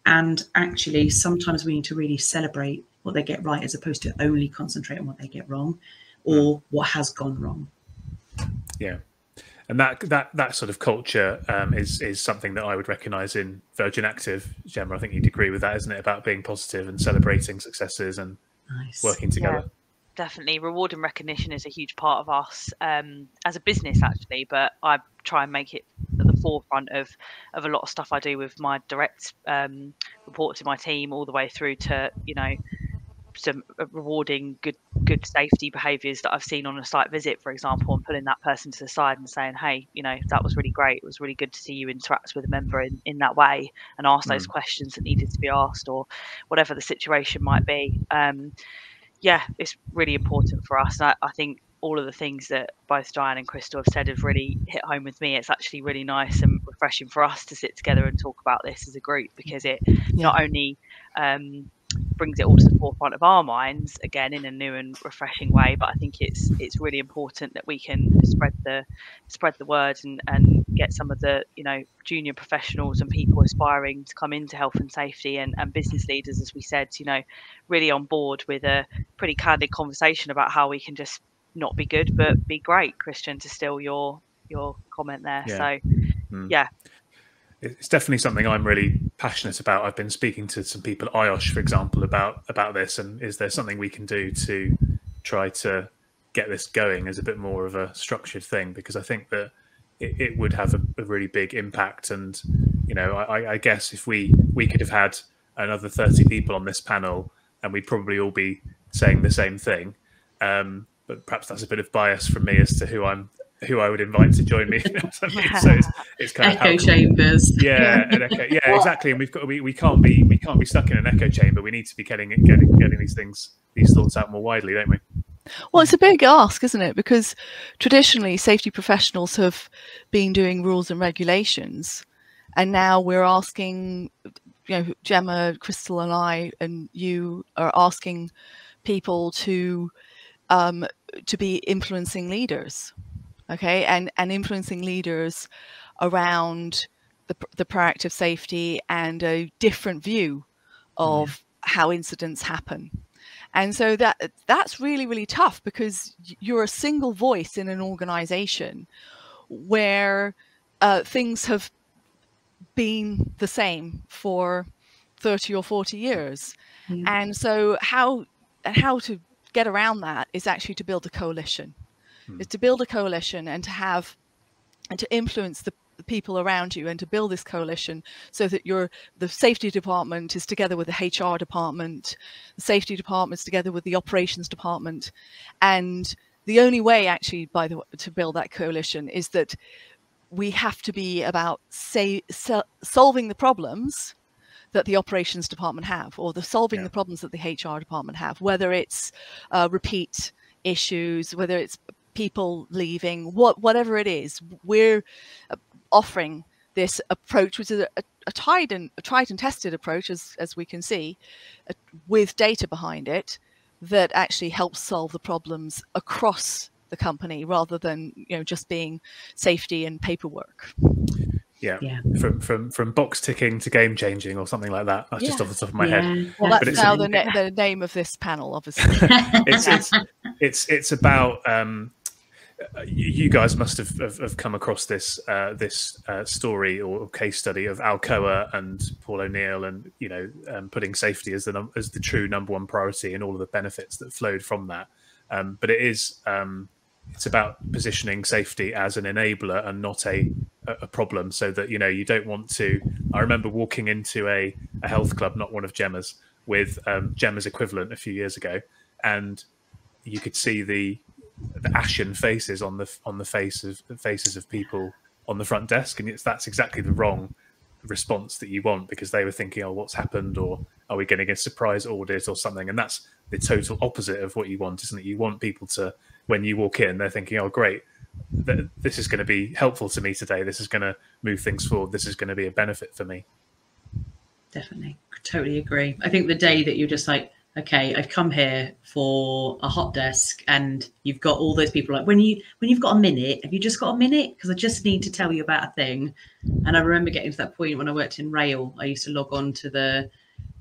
And actually, sometimes we need to really celebrate what they get right, as opposed to only concentrate on what they get wrong or what has gone wrong. Yeah. And that sort of culture is something that I would recognise in Virgin Active. Gemma, I think you'd agree with that, isn't it? About being positive and celebrating successes and working together. Yeah, definitely. Reward and recognition is a huge part of us as a business, actually. But I try and make it at the forefront of a lot of stuff I do with my direct report to my team, all the way through to, you know, some rewarding good safety behaviours that I've seen on a site visit, for example, and pulling that person to the side and saying, hey, you know, that was really great. It was really good to see you interact with a member in that way and ask those questions that needed to be asked, or whatever the situation might be. Yeah, it's really important for us. And I think all of the things that both Diane and Crystal have said have really hit home with me. It's actually really nice and refreshing for us to sit together and talk about this as a group, because it not only brings it all to the forefront of our minds again in a new and refreshing way, but I think it's really important that we can spread the word and get some of the, you know, junior professionals and people aspiring to come into health and safety and business leaders, as we said, you know, really on board with a pretty candid conversation about how we can just not be good but be great. Christian, to steal your comment there. Yeah. It's definitely something I'm really passionate about. I've been speaking to some people at IOSH, for example, about this, and is there something we can do to try to get this going as a bit more of a structured thing? Because I think that it would have a really big impact. And, you know, I guess if we could have had another 30 people on this panel, and we'd probably all be saying the same thing. But perhaps that's a bit of bias from me as to who I would invite to join me. So it's kind of echo chambers. Yeah, an echo, yeah, exactly. And we can't be stuck in an echo chamber. We need to be getting these thoughts out more widely, don't we? Well, it's a big ask, isn't it? Because traditionally, safety professionals have been doing rules and regulations, and now we're asking, you know, Gemma, Crystal, and I, and you are asking people to be influencing leaders. Okay, and influencing leaders around the proactive safety and a different view of how incidents happen. And so that's really, really tough, because you're a single voice in an organization where things have been the same for 30 or 40 years. And so how to get around that is actually to build a coalition. Is to build a coalition and to influence the people around you, and to build this coalition so that the safety department is together with the HR department, the safety department is together with the operations department. And the only way actually to build that coalition is that we have to be about solving the problems that the operations department have, or solving the problems that the HR department have, whether it's repeat issues, whether it's people leaving, whatever it is. We're offering this approach, which is a tried and tested approach, as we can see, with data behind it, that actually helps solve the problems across the company rather than just being safety and paperwork. Yeah. From box ticking to game changing or something like that. That's just off the top of my head. Well, that's now the name of this panel, obviously. It's about you guys must have come across this story or case study of Alcoa and Paul O'Neill, and putting safety as the true number one priority and all of the benefits that flowed from that. But it's about positioning safety as an enabler and not a problem, so that you don't want to. I remember walking into a health club, not one of Gemma's, with Gemma's equivalent a few years ago, and you could see the ashen faces on the faces of people on the front desk, and that's exactly the wrong response that you want, because they were thinking, oh, what's happened, or are we getting a surprise audit or something? And that's the total opposite of what you want, isn't it? You want people to, when you walk in, they're thinking, oh, great, this is going to be helpful to me today. This is going to move things forward. This is going to be a benefit for me. Definitely. Totally agree. I think the day that you're just like, okay, I've come here for a hot desk, and you've got all those people like, when you've got a minute, have you just got a minute? Because I just need to tell you about a thing. And I remember getting to that point when I worked in rail. I used to log on to the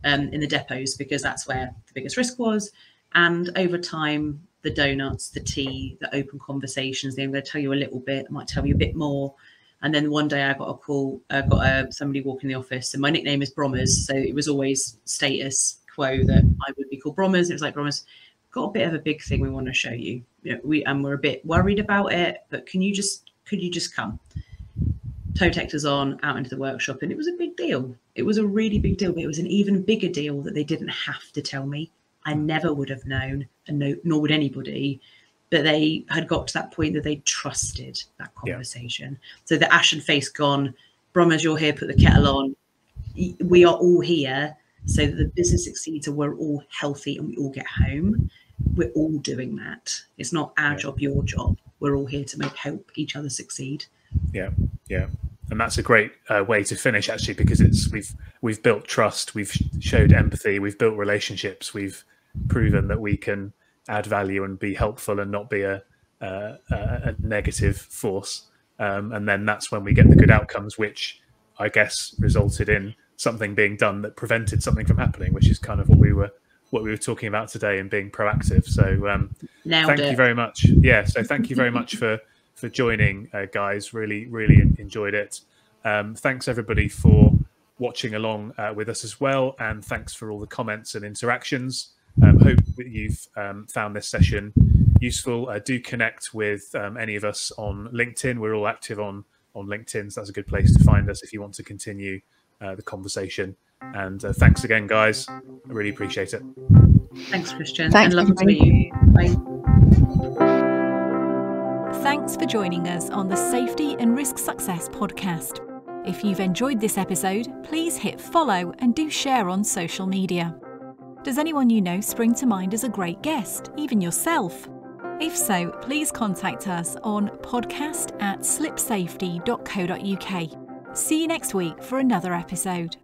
in the depots, because that's where the biggest risk was. And over time, the donuts, the tea, the open conversations, I'm going to tell you a little bit, I might tell you a bit more. And then one day I got a call, somebody walk in the office, and my nickname is Brommers, so it was always status quo that I would be called Brommers. It was like, Brommers, got a bit of a big thing we want to show you. We're a bit worried about it, but could you just come? Toe detectors on, out into the workshop, and it was a big deal. It was a really big deal, but it was an even bigger deal that they didn't have to tell me. I never would have known, and nor would anybody. But they had got to that point that they trusted that conversation. Yeah. So the ashen face gone, Brommers, you're here, put the kettle on. We are all here so that the business succeeds, and we're all healthy and we all get home. We're all doing that. It's not our job, your job. We're all here to help each other succeed. Yeah. And that's a great way to finish, actually, because we've built trust, we've showed empathy, we've built relationships, we've proven that we can add value and be helpful and not be a negative force. And then that's when we get the good outcomes, which I guess resulted in something being done that prevented something from happening, which is kind of what we were talking about today, and being proactive. So thank you very much. Yeah, so thank you very much for joining, guys. Really enjoyed it. Thanks everybody for watching along with us as well, and thanks for all the comments and interactions. Hope that you've found this session useful. Do connect with any of us on LinkedIn. We're all active on LinkedIn, so that's a good place to find us if you want to continue the conversation. And thanks again, guys. I really appreciate it. Thanks, Christian. Thanks, and lovely to meet you. Bye. Thanks for joining us on the Safety and Risk Success podcast. If you've enjoyed this episode, please hit follow and do share on social media. Does anyone you know spring to mind as a great guest, even yourself? If so, please contact us on podcast@slipsafety.co.uk. See you next week for another episode.